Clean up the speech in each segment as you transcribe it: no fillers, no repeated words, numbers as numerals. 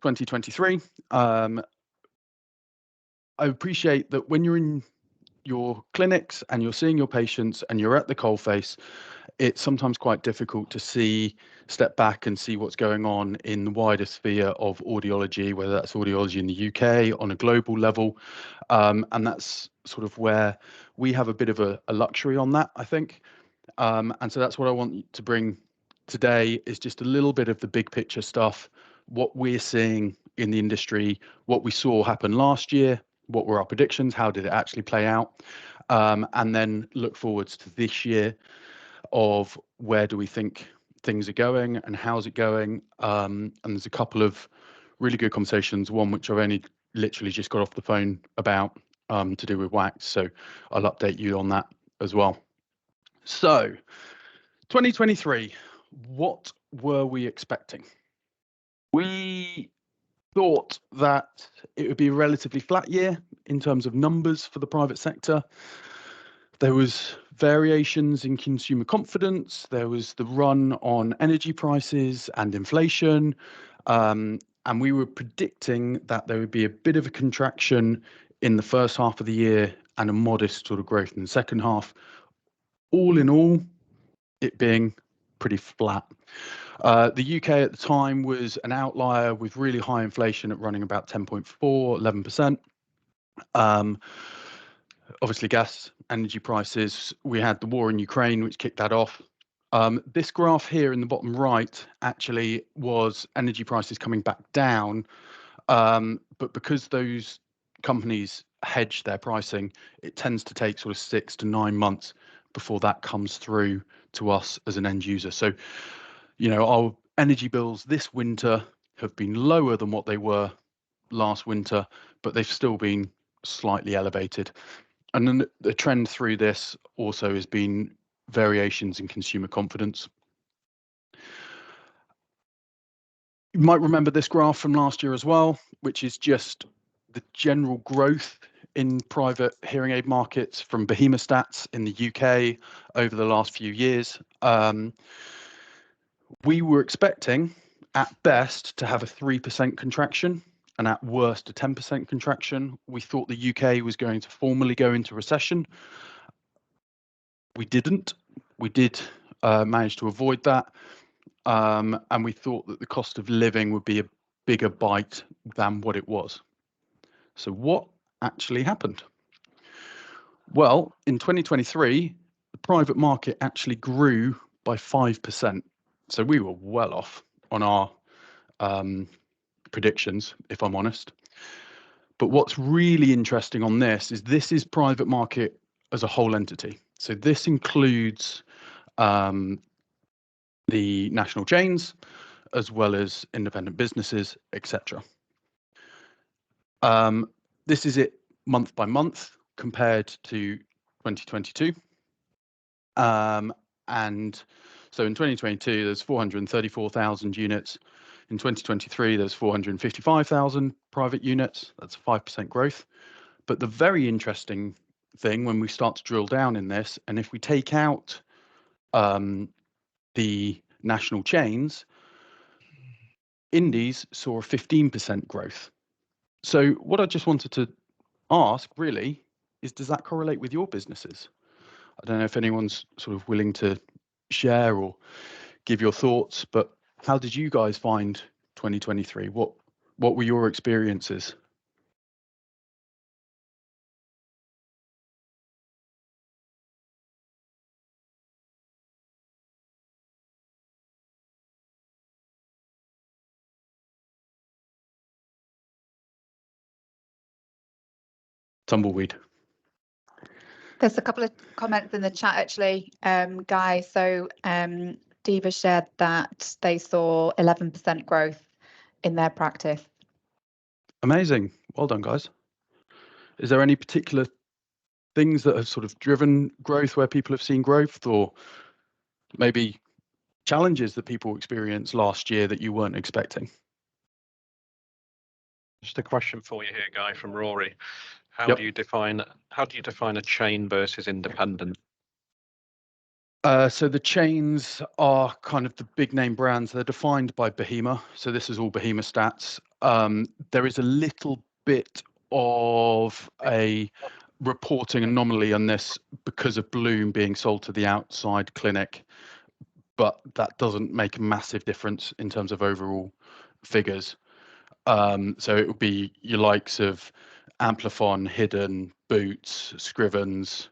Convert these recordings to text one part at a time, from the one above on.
2023. I appreciate that when you're in your clinics and you're seeing your patients and you're at the coalface, it's sometimes quite difficult to step back and see what's going on in the wider sphere of audiology, whether that's audiology in the UK on a global level. And that's sort of where we have a bit of a luxury on that, I think. And so that's what I want to bring today, is just a little bit of the big picture stuff, what we're seeing in the industry, what we saw happen last year, what were our predictions, how did it actually play out, and then look forwards to this year of where do we think things are going and how's it going. And there's a couple of really good conversations, one which I've only literally just got off the phone about, to do with wax. So I'll update you on that as well. So 2023, what were we expecting? We thought that it would be a relatively flat year in terms of numbers for the private sector. There was variations in consumer confidence. There was the run on energy prices and inflation. And we were predicting that there would be a bit of a contraction in the first half of the year and a modest sort of growth in the second half. All in all, it being pretty flat. The UK at the time was an outlier with really high inflation at running about 10.4, 11%. Obviously, gas, energy prices. We had the war in Ukraine, which kicked that off. This graph here in the bottom right actually was energy prices coming back down. But because those companies hedge their pricing, it tends to take sort of 6 to 9 months before that comes through to us as an end user. So, our energy bills this winter have been lower than what they were last winter, but they've still been slightly elevated. And then the trend through this also has been variations in consumer confidence. You might remember this graph from last year as well, which is just the general growth in private hearing aid markets from Behemoth Stats in the UK over the last few years. We were expecting, at best, to have a 3% contraction, and at worst, a 10% contraction. We thought the UK was going to formally go into recession. We didn't. We did manage to avoid that. And we thought that the cost of living would be a bigger bite than what it was. So what actually happened? Well, in 2023, the private market actually grew by 5%. So we were well off on our predictions, if I'm honest. But what's really interesting on this is private market as a whole entity. So this includes the national chains, as well as independent businesses, etc. This is it month by month compared to 2022. And so in 2022, there's 434,000 units. In 2023, there's 455,000 private units. That's 5% growth. But the very interesting thing when we start to drill down in this, and if we take out the national chains, indies saw a 15% growth. So what I just wanted to ask really is, does that correlate with your businesses? I don't know if anyone's sort of willing to share or give your thoughts, but how did you guys find 2023? What were your experiences? Tumbleweed. There's a couple of comments in the chat actually, Guy. So Diva shared that they saw 11% growth in their practice. Amazing. Well done, guys. Is there any particular things that have sort of driven growth, where people have seen growth, or maybe challenges that people experienced last year that you weren't expecting? Just a question for you here, Guy, from Rory. How Yep. do you define a chain versus independent? So the chains are kind of the big name brands. They're defined by Behemoth. So this is all Behemoth Stats. there is a little bit of a reporting anomaly on this because of Bloom being sold to the outside clinic, but that doesn't make a massive difference in terms of overall figures. So it would be your likes of Amplifon, Hidden, Boots, Scrivens,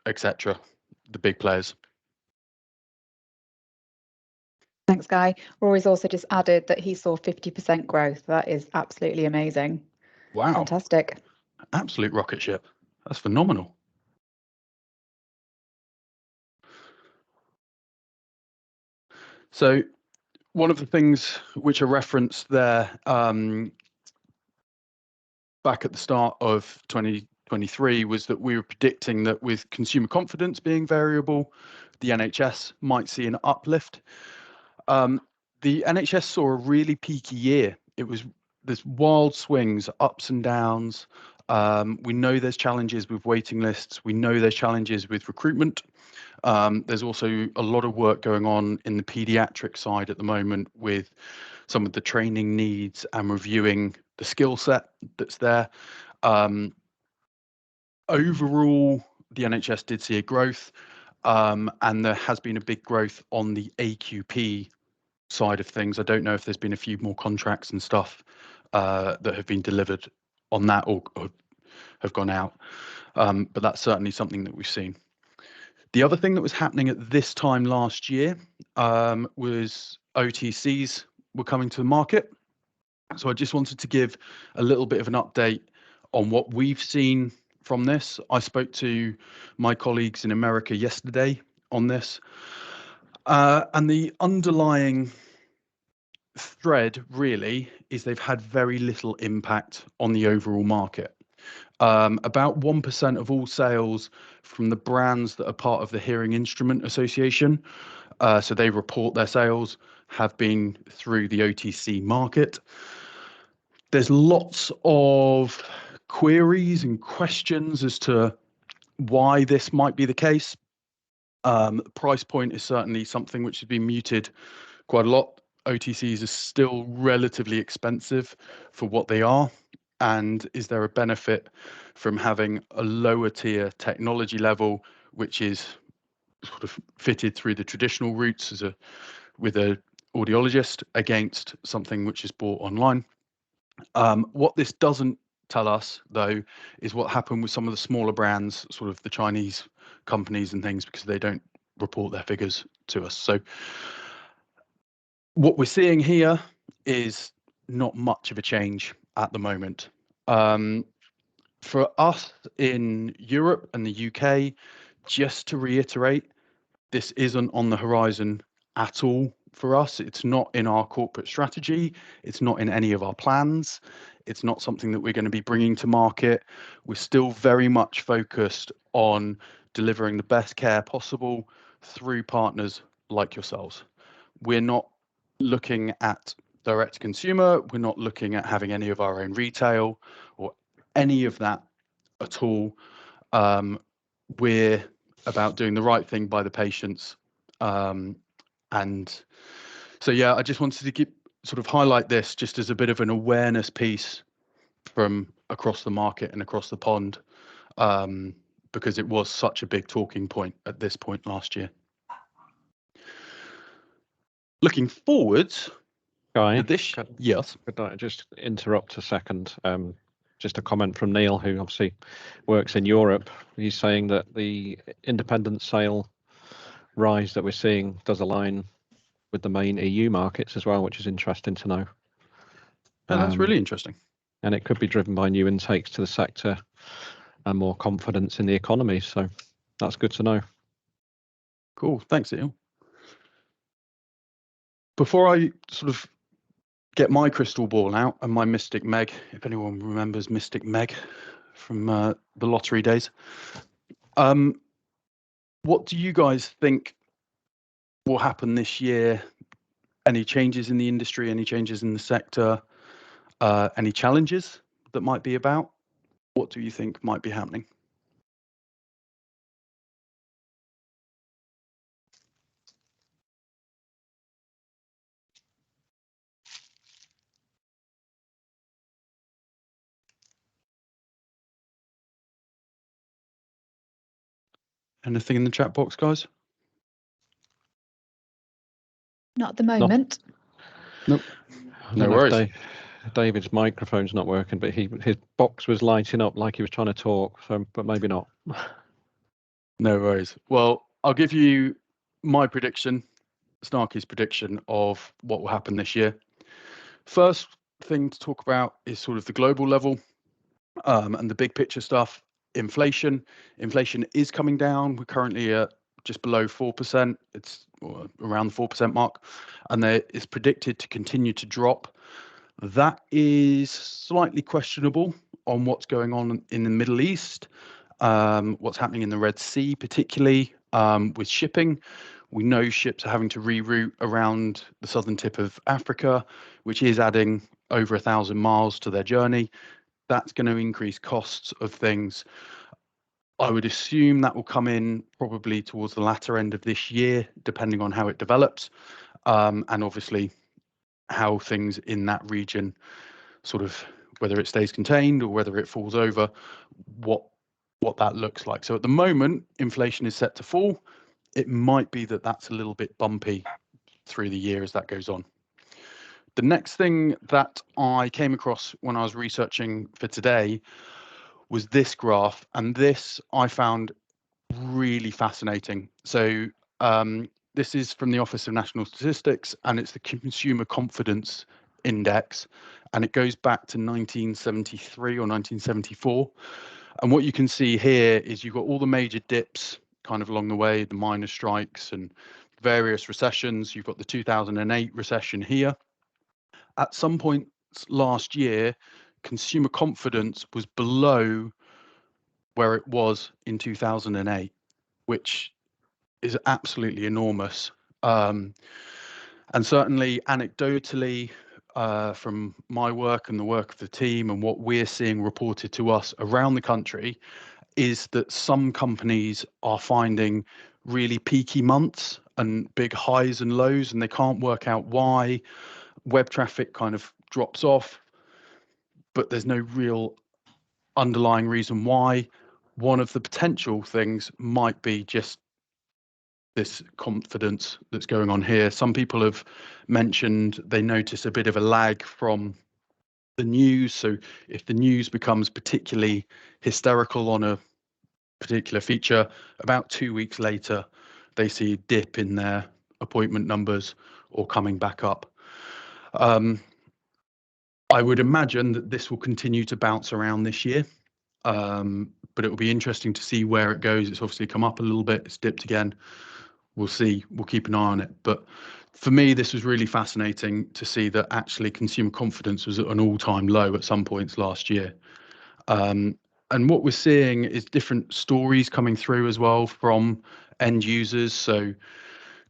etc., the big players. Thanks, Guy. Rory's also just added that he saw 50% growth. That is absolutely amazing. Wow. Fantastic. Absolute rocket ship. That's phenomenal. So one of the things which are referenced there back at the start of 2023 was that we were predicting that with consumer confidence being variable, the NHS might see an uplift. The NHS saw a really peaky year. There's wild swings, ups and downs. We know there's challenges with waiting lists. We know there's challenges with recruitment. There's also a lot of work going on in the paediatric side at the moment with some of the training needs and reviewing the skill set that's there. Overall, the NHS did see a growth, and there has been a big growth on the AQP side of things. I don't know if there's been a few more contracts and stuff that have been delivered on that or have gone out, but that's certainly something that we've seen. The other thing that was happening at this time last year was OTCs were coming to the market. So I just wanted to give a little bit of an update on what we've seen from this. I spoke to my colleagues in America yesterday on this, and the underlying thread really is they've had very little impact on the overall market. About 1% of all sales from the brands that are part of the Hearing Instrument Association, so they report their sales, have been through the OTC market. There's lots of queries and questions as to why this might be the case. Price point is certainly something which has been muted quite a lot. OTCs are still relatively expensive for what they are. And is there a benefit from having a lower tier technology level, which is sort of fitted through the traditional routes with a audiologist against something which is bought online? What this doesn't tell us, though, is what happened with some of the smaller brands, sort of the Chinese companies and things, because they don't report their figures to us. So what we're seeing here is not much of a change at the moment. For us in Europe and the UK, just to reiterate, this isn't on the horizon at all for us. It's not in our corporate strategy. It's not in any of our plans. It's not something that we're going to be bringing to market. We're still very much focused on delivering the best care possible through partners like yourselves. We're not looking at direct to consumer. We're not looking at having any of our own retail or any of that at all. We're about doing the right thing by the patients. And so, yeah, I just wanted to sort of highlight this just as a bit of an awareness piece from across the market and across the pond, because it was such a big talking point at this point last year. Looking forwards, Guy, yes. could I just interrupt a second? Just a comment from Neil, who obviously works in Europe. He's saying that the independent sale rise that we're seeing does align with the main EU markets as well, which is interesting to know. Oh, that's really interesting. And it could be driven by new intakes to the sector and more confidence in the economy. So that's good to know. Cool. Thanks, Neil. Before I sort of get my crystal ball out and my Mystic Meg, if anyone remembers Mystic Meg from the lottery days, what do you guys think will happen this year? Any changes in the industry, any changes in the sector, any challenges that might be about? What do you think might be happening? Anything in the chat box, guys? Not at the moment. Nope. I No don't know if worries. David's microphone's not working, but his box was lighting up like he was trying to talk, so but maybe not. No worries. Well, I'll give you my prediction, Snarky's prediction of what will happen this year. First thing to talk about is sort of the global level and the big picture stuff. Inflation is coming down. We're currently at just below 4%. It's around the 4% mark, and there is predicted to continue to drop. That is slightly questionable on what's going on in the Middle East, what's happening in the Red Sea, particularly with shipping. We know ships are having to reroute around the southern tip of Africa, which is adding over 1,000 miles to their journey. That's going to increase costs of things. I would assume that will come in probably towards the latter end of this year, depending on how it develops, and obviously how things in that region sort of, whether it stays contained or whether it falls over, what that looks like. So at the moment, inflation is set to fall. It might be that that's a little bit bumpy through the year as that goes on. The next thing that I came across when I was researching for today was this graph, and this I found really fascinating. So this is from the Office of National Statistics, and it's the Consumer Confidence Index, and it goes back to 1973 or 1974. And what you can see here is you've got all the major dips kind of along the way, the miners' strikes and various recessions. You've got the 2008 recession here. At some point last year, consumer confidence was below where it was in 2008, which is absolutely enormous. And certainly anecdotally, from my work and the work of the team and what we're seeing reported to us around the country, is that some companies are finding really peaky months and big highs and lows, and they can't work out why. Web traffic kind of drops off, but there's no real underlying reason why. One of the potential things might be just this confidence that's going on here. Some people have mentioned they notice a bit of a lag from the news. So if the news becomes particularly hysterical on a particular feature, about 2 weeks later, they see a dip in their appointment numbers or coming back up. I would imagine that this will continue to bounce around this year, but it will be interesting to see where it goes. It's obviously come up a little bit, it's dipped again. We'll see, we'll keep an eye on it. But for me, this was really fascinating to see that actually consumer confidence was at an all-time low at some points last year. And what we're seeing is different stories coming through as well from end users. So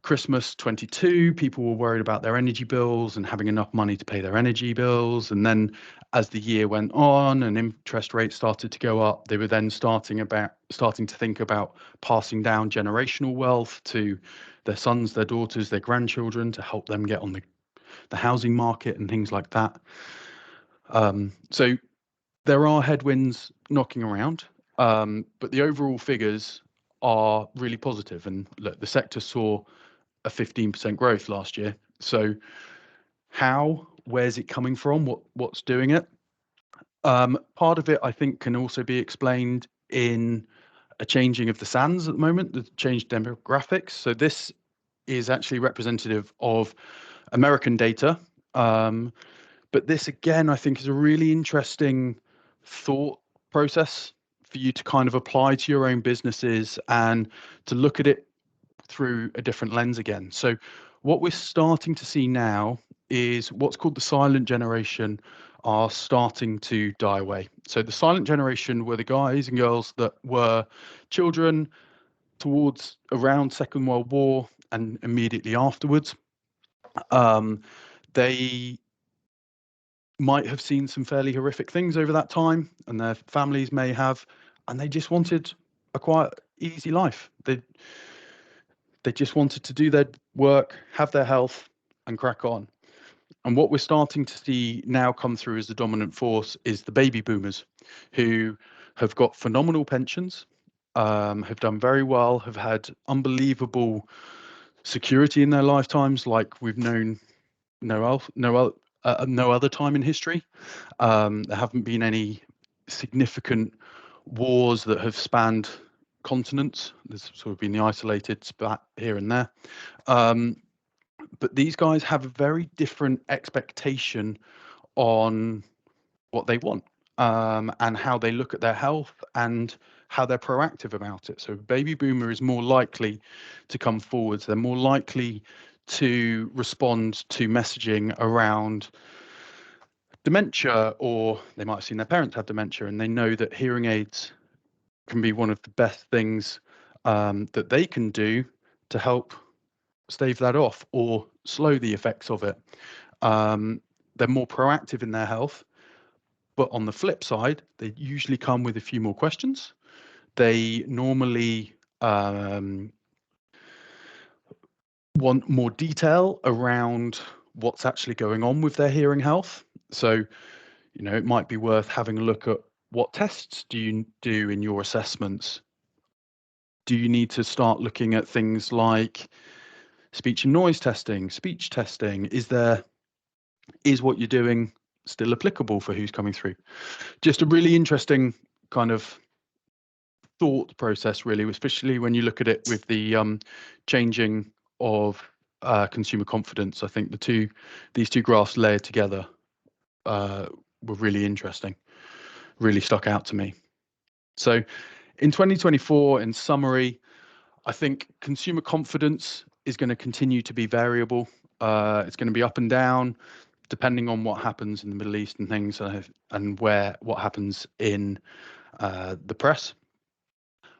Christmas 22, people were worried about their energy bills and having enough money to pay their energy bills. And then as the year went on and interest rates started to go up, they were then starting to think about passing down generational wealth to their sons, their daughters, their grandchildren to help them get on the housing market and things like that. So there are headwinds knocking around, but the overall figures are really positive. And look, the sector saw a 15% growth last year. So where's it coming from? What's doing it? Part of it, I think, can also be explained in a changing of the sands at the moment, the changed demographics. So this is actually representative of American data. But this, again, I think is a really interesting thought process for you to kind of apply to your own businesses and to look at it through a different lens again. So what we're starting to see now is what's called the silent generation are starting to die away. So the silent generation were the guys and girls that were children towards around Second World War and immediately afterwards. They might have seen some fairly horrific things over that time, and their families may have, and they just wanted a quiet, easy life. They just wanted to do their work, have their health, and crack on. And what we're starting to see now come through as the dominant force is the baby boomers, who have got phenomenal pensions. have done very well, have had unbelievable security in their lifetimes, like we've known no other time in history. There haven't been any significant wars that have spanned continents. There's sort of been the isolated spat here and there. But these guys have a very different expectation on what they want, and how they look at their health and how they're proactive about it. So baby boomer is more likely to come forwards. They're more likely to respond to messaging around dementia, or they might have seen their parents have dementia and they know that hearing aids can be one of the best things that they can do to help stave that off or slow the effects of it. They're more proactive in their health, but on the flip side, they usually come with a few more questions. They normally want more detail around what's actually going on with their hearing health. So, it might be worth having a look at what tests do you do in your assessments. Do you need to start looking at things like speech and noise testing, speech testing? Is what you're doing still applicable for who's coming through? Just a really interesting kind of thought process, really, especially when you look at it with the changing of consumer confidence. I think these two graphs layered together were really interesting, really stuck out to me. So in 2024, in summary, I think consumer confidence is going to continue to be variable. It's going to be up and down depending on what happens in the Middle East and things, and what happens in the press.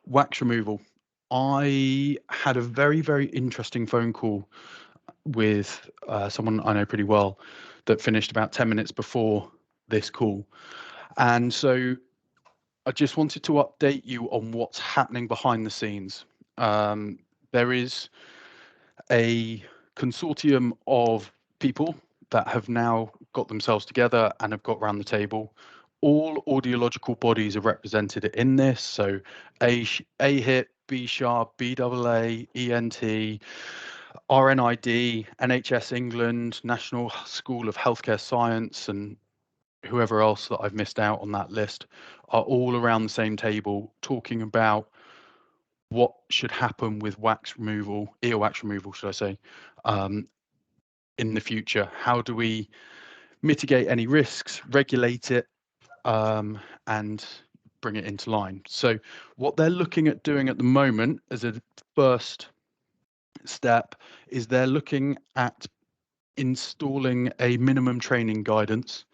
Wax removal. I had a very, very interesting phone call with someone I know pretty well that finished about 10 minutes before this call. And so I just wanted to update you on what's happening behind the scenes. There is a consortium of people that have now got themselves together and have got around the table. All audiological bodies are represented in this. So AHIP, B-Sharp, BAA, ENT, RNID, NHS England, National School of Healthcare Science, and whoever else that I've missed out on that list are all around the same table talking about what should happen with wax removal, earwax removal, should I say, in the future. How do we mitigate any risks, regulate it, and bring it into line? So what they're looking at doing at the moment as a first step is they're looking at installing a minimum training guidance,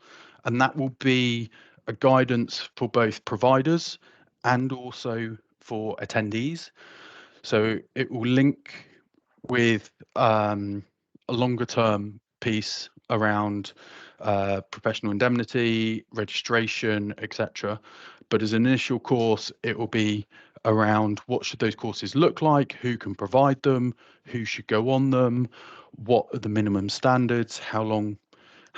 and that will be a guidance for both providers and also for attendees. So it will link with a longer term piece around professional indemnity, registration, etc. But as an initial course, it will be around what should those courses look like, who can provide them, who should go on them, what are the minimum standards, how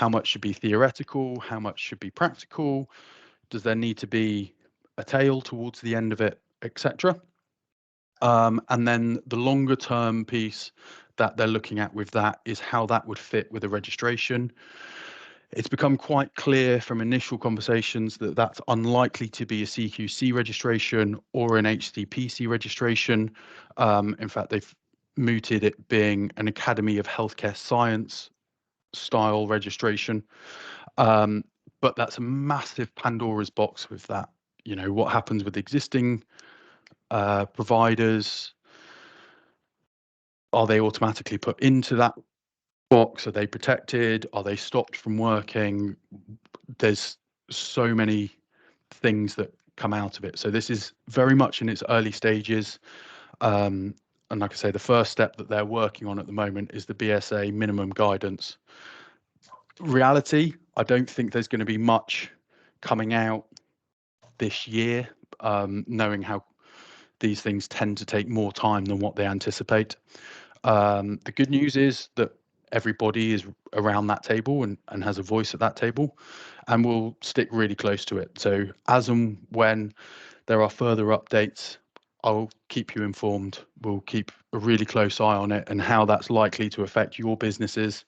much should be theoretical, how much should be practical, does there need to be a tail towards the end of it, etc. And then the longer term piece that they're looking at with that is how that would fit with a registration. It's become quite clear from initial conversations that that's unlikely to be a CQC registration or an HCPC registration. In fact, they've mooted it being an Academy of Healthcare Science style registration. But that's a massive Pandora's box with that. What happens with existing providers? Are they automatically put into that box? Are they protected? Are they stopped from working? There's so many things that come out of it. So this is very much in its early stages. And like I say, the first step that they're working on at the moment is the BSA minimum guidance. Reality, I don't think there's going to be much coming out this year, knowing how these things tend to take more time than what they anticipate. The good news is that everybody is around that table and has a voice at that table, and we'll stick really close to it. So as and when there are further updates, I'll keep you informed. We'll keep a really close eye on it and how that's likely to affect your businesses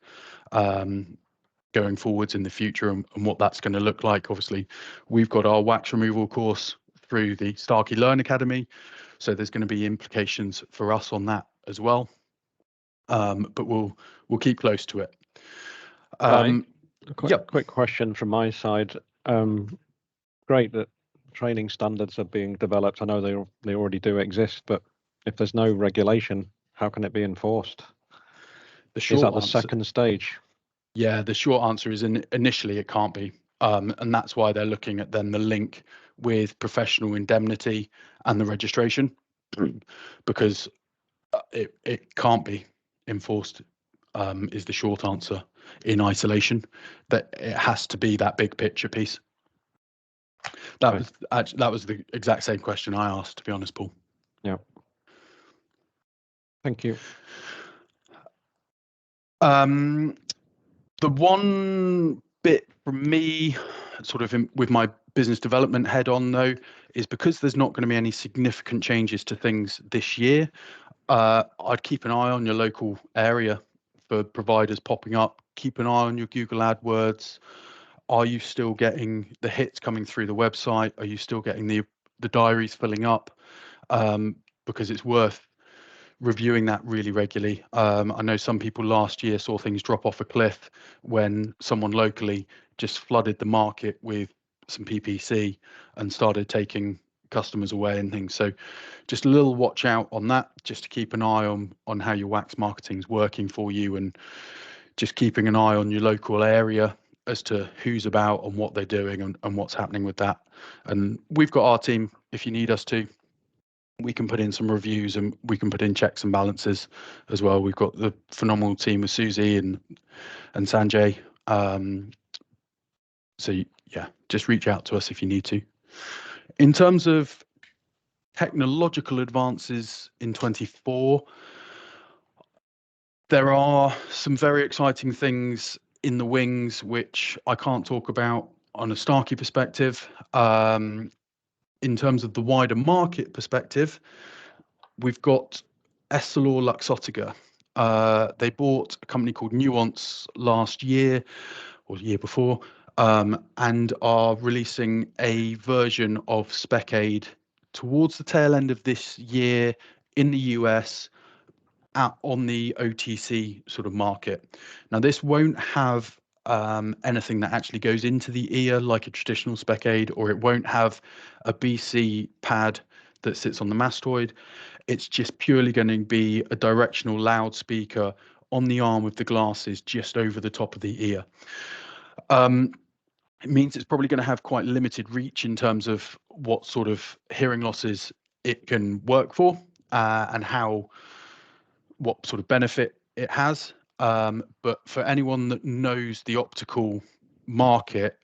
going forwards in the future, and what that's going to look like. Obviously, we've got our wax removal course through the Starkey Learn Academy, so there's going to be implications for us on that as well. But we'll keep close to it. Quick question from my side. Great that training standards are being developed. I know they already do exist, but if there's no regulation, how can it be enforced? Is that the second stage? Yeah, the short answer is initially it can't be. And that's why they're looking at then the link with professional indemnity and the registration, because it can't be enforced, is the short answer in isolation. That it has to be that big picture piece. That was the exact same question I asked, to be honest, Paul. Yeah. Thank you. The one bit from me, sort of with my business development head on, though, is because there's not going to be any significant changes to things this year. I'd keep an eye on your local area for providers popping up. Keep an eye on your Google AdWords. Are you still getting the hits coming through the website? Are you still getting the diaries filling up? Because it's worth reviewing that really regularly. I know some people last year saw things drop off a cliff when someone locally just flooded the market with some PPC and started taking customers away and things. So just a little watch out on that, just to keep an eye on how your wax marketing is working for you, and just keeping an eye on your local area as to who's about and what they're doing and what's happening with that. And we've got our team, if you need us to. We can put in some reviews and we can put in checks and balances as well. We've got the phenomenal team with Susie and Sanjay. So yeah, just reach out to us if you need to. In terms of technological advances in 24, there are some very exciting things in the wings which I can't talk about on a Starkey perspective. In terms of the wider market perspective, we've got EssilorLuxottica. They bought a company called Nuance last year or the year before, and are releasing a version of SpecAid towards the tail end of this year in the US on the OTC sort of market. Now, this won't have anything that actually goes into the ear like a traditional SpecAid, or it won't have a BC pad that sits on the mastoid. It's just purely going to be a directional loudspeaker on the arm of the glasses just over the top of the ear. It means it's probably going to have quite limited reach in terms of what sort of hearing losses it can work for, and what sort of benefit it has. But for anyone that knows the optical market,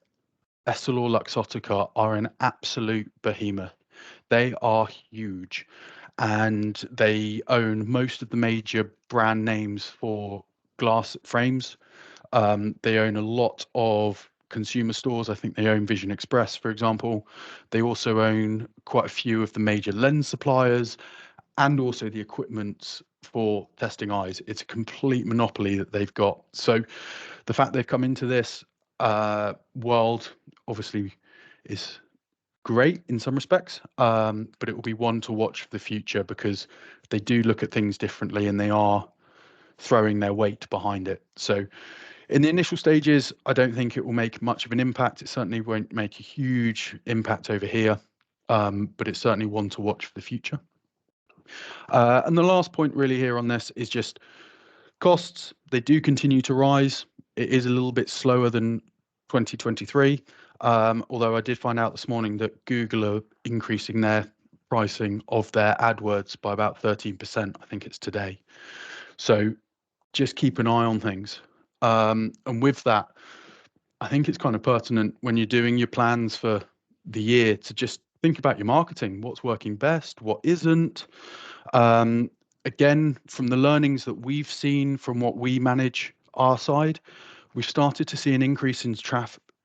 EssilorLuxottica are an absolute behemoth. They are huge, and they own most of the major brand names for glass frames. They own a lot of consumer stores. I think they own Vision Express, for example. They also own quite a few of the major lens suppliers, and also the equipment for testing eyes. It's a complete monopoly that they've got. So the fact they've come into this world obviously is great in some respects, but it will be one to watch for the future, because they do look at things differently and they are throwing their weight behind it. So in the initial stages, I don't think it will make much of an impact. It certainly won't make a huge impact over here, but it's certainly one to watch for the future. And the last point really here on this is just costs. They do continue to rise. It is a little bit slower than 2023, although I did find out this morning that Google are increasing their pricing of their AdWords by about 13%. I think it's today. So just keep an eye on things. And with that, I think it's kind of pertinent when you're doing your plans for the year to just think about your marketing, what's working best, what isn't. Again, from the learnings that we've seen from what we manage our side, we've started to see an increase in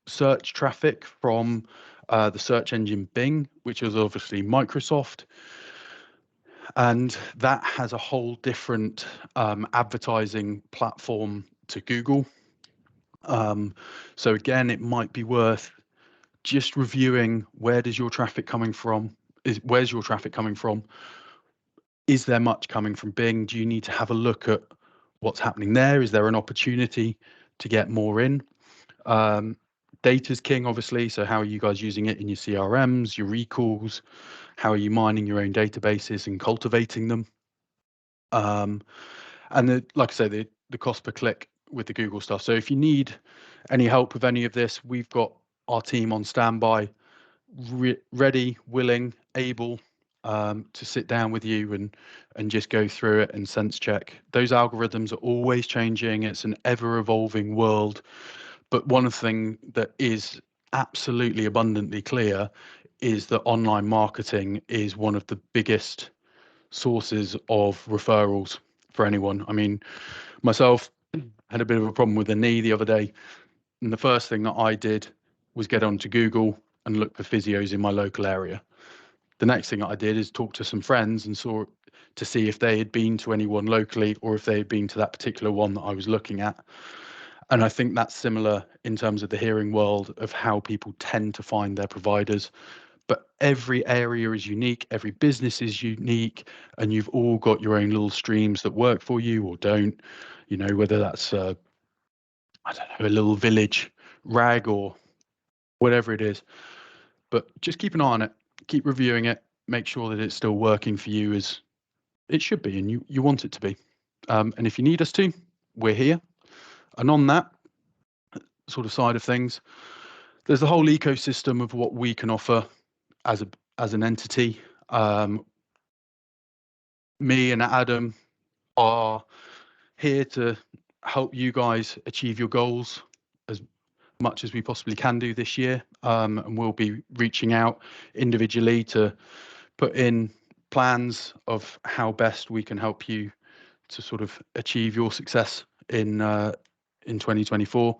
search traffic from the search engine Bing, which is obviously Microsoft. and that has a whole different advertising platform to Google. So again, it might be worth just reviewing, where's your traffic coming from? Where's your traffic coming from? Is there much coming from Bing? Do you need to have a look at what's happening there? Is there an opportunity to get more in? Data's king, obviously. So how are you guys using it in your CRMs, your recalls? How are you mining your own databases and cultivating them? And like I say, the cost per click with the Google stuff. So if you need any help with any of this, we've got our team on standby, ready, willing, able to sit down with you and just go through it and sense check. Those algorithms are always changing. It's an ever evolving world. But one thing that is absolutely abundantly clear is that online marketing is one of the biggest sources of referrals for anyone. I mean, myself had a bit of a problem with the knee the other day, and the first thing that I did was get onto Google and look for physios in my local area. The next thing that I did is talk to some friends and saw to see if they had been to anyone locally or if they had been to that particular one that I was looking at. And I think that's similar in terms of the hearing world of how people tend to find their providers. But every area is unique, every business is unique, and you've all got your own little streams that work for you or don't. You know, whether that's I don't know, a little village rag or whatever it is. But just keep an eye on it, keep reviewing it, make sure that it's still working for you as it should be and you want it to be. And if you need us to, we're here. And on that sort of side of things, there's the whole ecosystem of what we can offer as an entity. Me and Adam are here to help you guys achieve your goals as much as we possibly can do this year, and we'll be reaching out individually to put in plans of how best we can help you to sort of achieve your success in 2024.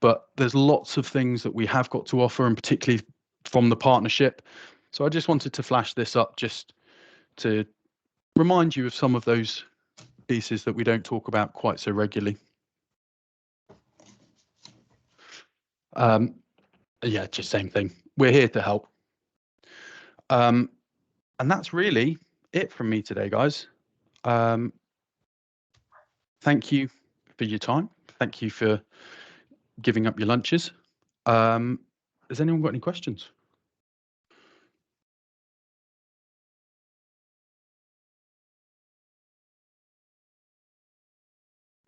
But there's lots of things that we have got to offer, and particularly from the partnership. So I just wanted to flash this up just to remind you of some of those pieces that we don't talk about quite so regularly. Yeah, just same thing. We're here to help. And that's really it from me today, guys. Thank you for your time. Thank you for giving up your lunches. Has anyone got any questions?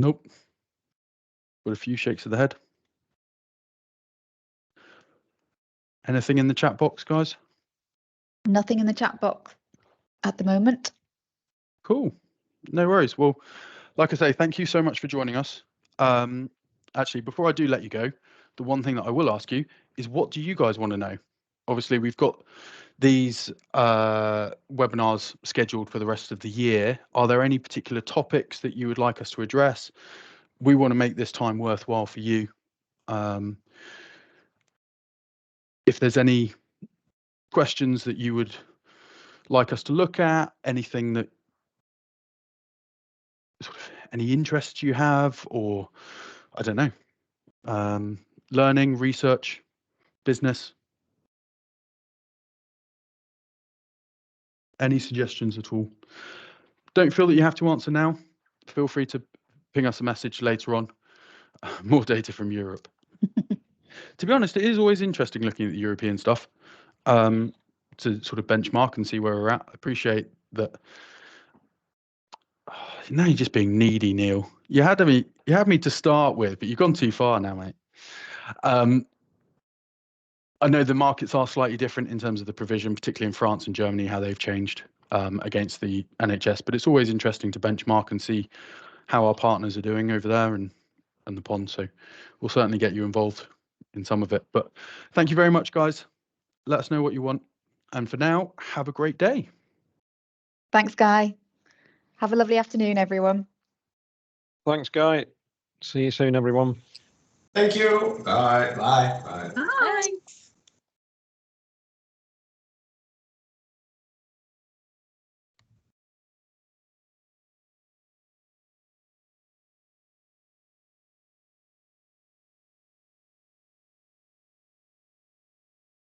Nope. Got a few shakes of the head. Anything in the chat box, guys? Nothing in the chat box at the moment. Cool. No worries. Well, like I say, thank you so much for joining us. Actually, before I do let you go, the one thing that I will ask you is, what do you guys want to know? Obviously, we've got these webinars scheduled for the rest of the year. Are there any particular topics that you would like us to address? We want to make this time worthwhile for you. If there's any questions that you would like us to look at, anything that sort of any interests you have, or I don't know, learning, research, business, any suggestions at all? Don't feel that you have to answer now. Feel free to ping us a message later on. More data from Europe. To be honest, it is always interesting looking at the European stuff to sort of benchmark and see where we're at. I appreciate that. Now you're just being needy, Neil. You had me to start with, but you've gone too far now, mate. I know the markets are slightly different in terms of the provision, particularly in France and Germany, how they've changed against the NHS. But it's always interesting to benchmark and see how our partners are doing over there and the pond. So we'll certainly get you involved in some of it. But thank you very much, guys. Let us know what you want. And for now, have a great day. Thanks, Guy. Have a lovely afternoon, everyone. Thanks, Guy. See you soon, everyone. Thank you. Bye. Bye. Bye.